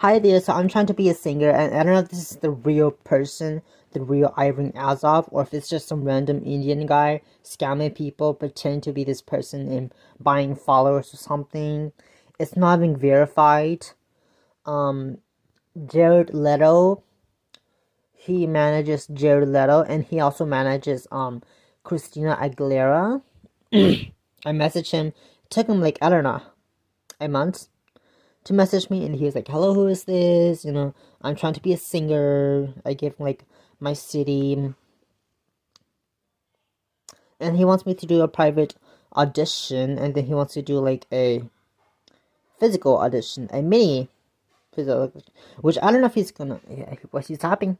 Hi there, so I'm trying to be a singer, and I don't know if this is the real person, the real Irving Azoff, or if it's just some random Indian guy scamming people, pretending to be this person and buying followers or something. It's not even verified. Um, Jared Leto, he manages Jared Leto, and he also manages Christina Aguilera. I messaged him. It took him like, I don't know, a month to message me, and he was like, hello, who is this? I'm trying to be a singer. I gave him like my city, and he wants me to do a private audition, and then he wants to do like a physical audition, a mini physical, which I don't know if he's gonna, yeah, what he's happening.